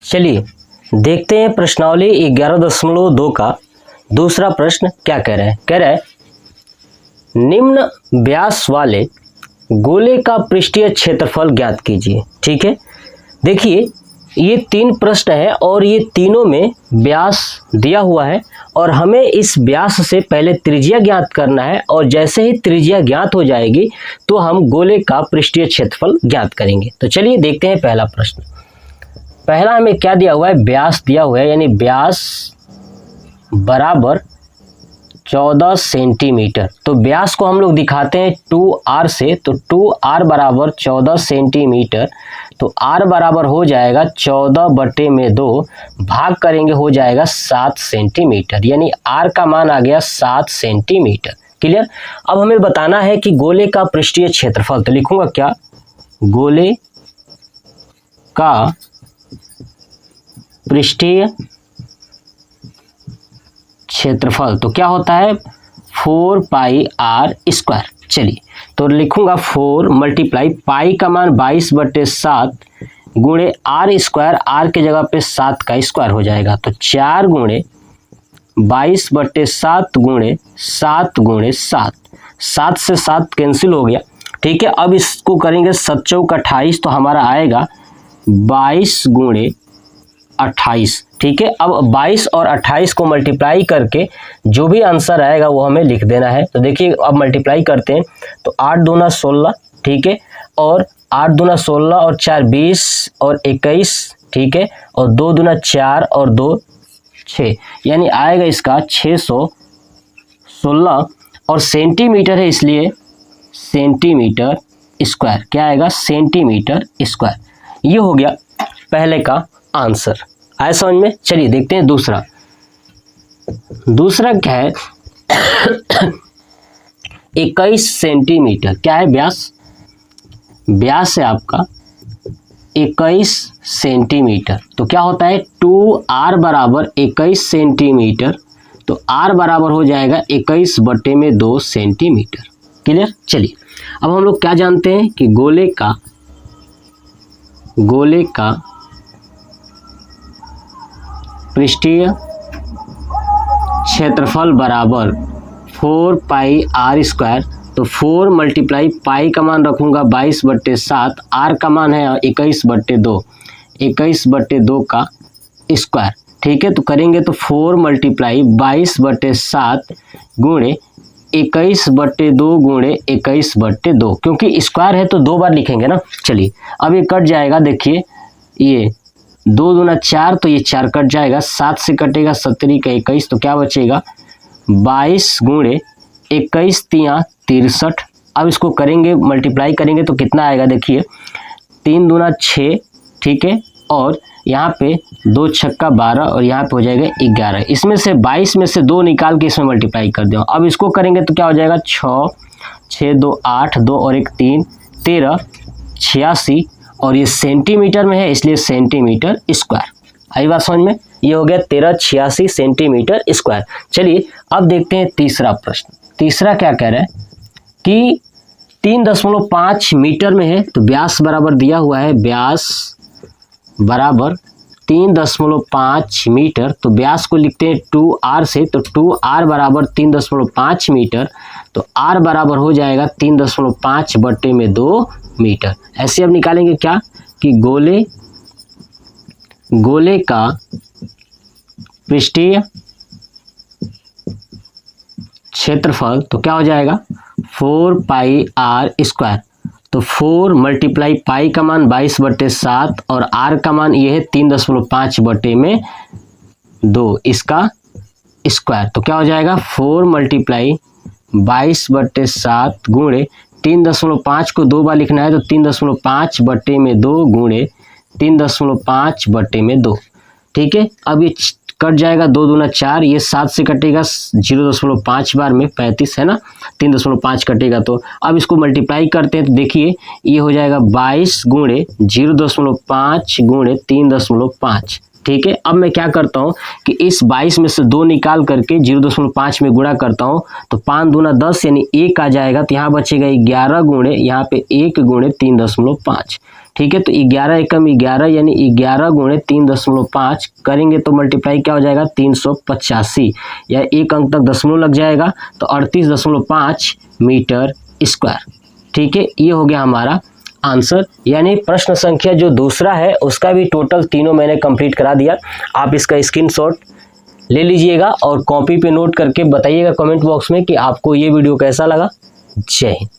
चलिए देखते हैं प्रश्नावली 11.2 का दूसरा प्रश्न क्या कह रहा है निम्न व्यास वाले गोले का पृष्ठीय क्षेत्रफल ज्ञात कीजिए। ठीक है, देखिए ये 3 प्रश्न है और ये तीनों में व्यास दिया हुआ है और हमें इस व्यास से पहले त्रिज्या ज्ञात करना है और जैसे ही त्रिज्या ज्ञात हो जाएगी तो हम गोले का पृष्ठीय क्षेत्रफल ज्ञात करेंगे। तो चलिए देखते हैं पहला प्रश्न। पहला हमें क्या दिया हुआ है, व्यास दिया हुआ है, यानी व्यास बराबर 14 सेंटीमीटर। तो व्यास को हम लोग दिखाते हैं 2r से, तो 2r बराबर 14 सेंटीमीटर। तो r बराबर हो जाएगा 14/2, भाग करेंगे हो जाएगा 7 सेंटीमीटर, यानी r का मान आ गया 7 सेंटीमीटर। क्लियर। अब हमें बताना है कि गोले का पृष्ठीय क्षेत्रफल, तो लिखूंगा क्या, गोले का पृष्ठीय क्षेत्रफल तो क्या होता है 4πr²। चलिए तो लिखूंगा 4 मल्टीप्लाई पाई का मान 22/7 गुणे r², r के जगह पे 7 का स्क्वायर हो जाएगा। तो 4 गुणे 22/7 गुणे 7 गुणे 7, 7 से 7 कैंसिल हो गया। ठीक है, अब इसको करेंगे 7 चौक 28, तो हमारा आएगा 22 गुणे 28। ठीक है, अब 22 और 28 को मल्टीप्लाई करके जो भी आंसर आएगा वो हमें लिख देना है। तो देखिए अब मल्टीप्लाई करते हैं तो 8 दूना 16, ठीक है, और 8 दूना 16 और 4 20 और 21, ठीक है, और 2 दूना 4 और 2 6, यानी आएगा इसका 616 और सेंटीमीटर है इसलिए सेंटीमीटर स्क्वायर। क्या आएगा, सेंटीमीटर स्क्वायर। ये हो गया पहले का आंसर। आया समझ में। चलिए देखते हैं दूसरा। दूसरा क्या है 21 सेंटीमीटर। क्या है व्यास, व्यास है आपका 21 सेंटीमीटर। तो क्या होता है 2r बराबर 21 सेंटीमीटर, तो r बराबर हो जाएगा 21/2 सेंटीमीटर। क्लियर। चलिए अब हम लोग क्या जानते हैं कि गोले का पृष्ठीय क्षेत्रफल बराबर 4πr²। तो 4 मल्टीप्लाई पाई का मान रखूंगा 22/7, r का मान है 21/2, 21/2 का स्क्वायर। ठीक है, तो करेंगे तो 4 मल्टीप्लाई 22/7 गुणे 21/2 गुणे 21/2, क्योंकि स्क्वायर है तो 2 बार लिखेंगे ना। चलिए अब ये कट जाएगा, देखिए ये 2 दूना 4, तो ये 4 कट जाएगा, 7 से कटेगा 17 का 21, तो क्या बचेगा 22 गुणे 21 तिया 63। अब इसको करेंगे मल्टीप्लाई करेंगे तो कितना आएगा, देखिए 3 दूना 6, ठीक है, और यहाँ पे 2 छक्का 12 और यहाँ पे हो जाएगा 11। इसमें से 22 में से 2 निकाल के इसमें मल्टीप्लाई कर दो। अब इसको करेंगे तो क्या हो जाएगा 6 6 2 8, 2 और 1 3, 13 86, और ये सेंटीमीटर में है इसलिए सेंटीमीटर स्क्वायर। आई बात समझ में। ये हो गया 1386 सेंटीमीटर स्क्वायर। चलिए अब देखते हैं तीसरा प्रश्न। तीसरा क्या कह रहा है कि 3.5 मीटर में है, तो व्यास बराबर दिया हुआ है, व्यास बराबर 3.5 मीटर। तो व्यास को लिखते हैं 2r से, तो 2r बराबर 3.5 मीटर, तो r बराबर हो जाएगा 3.5/2 मीटर। ऐसे अब निकालेंगे क्या कि गोले का पृष्ठीय क्षेत्रफल तो क्या हो जाएगा 4πr²। तो 4 मल्टीप्लाई पाई का मान 22/7 और r का मान ये है 3.5/2, इसका स्क्वायर। तो क्या हो जाएगा 4 मल्टीप्लाई 22/7 गुणे 3.5 को 2 बार लिखना है, तो 3.5/2 गुणे 3.5/2। ठीक है, अब ये कट जाएगा, 2 दूना 4, ये 7 से कटेगा 0.5 बार में 35 है ना, 3.5 कटेगा। तो अब इसको मल्टीप्लाई करते हैं तो देखिए ये हो जाएगा 22 गुणे 0.5 गुणे 3.5। ठीक है, अब मैं क्या करता हूँ कि इस 22 में से 2 निकाल करके 0.5 में गुणा करता हूँ, तो 5 दूना 10 यानी 1 आ जाएगा। तो यहाँ बचेगा 11 गुणे यहाँ पे 1 गुणे 3.5। ठीक है। तो 11 एकम 11 यानी 11 गुणे 3.5 करेंगे तो मल्टीप्लाई क्या हो जाएगा 385 या एक अंक तक दशमलव लग जाएगा तो 38.5 मीटर स्क्वायर। ठीक है, ये हो गया हमारा आंसर। यानी प्रश्न संख्या जो दूसरा है उसका भी टोटल तीनों मैंने कंप्लीट करा दिया। आप इसका स्क्रीनशॉट ले लीजिएगा और कॉपी पे नोट करके बताइएगा कमेंट बॉक्स में कि आपको ये वीडियो कैसा लगा। जय हिंद।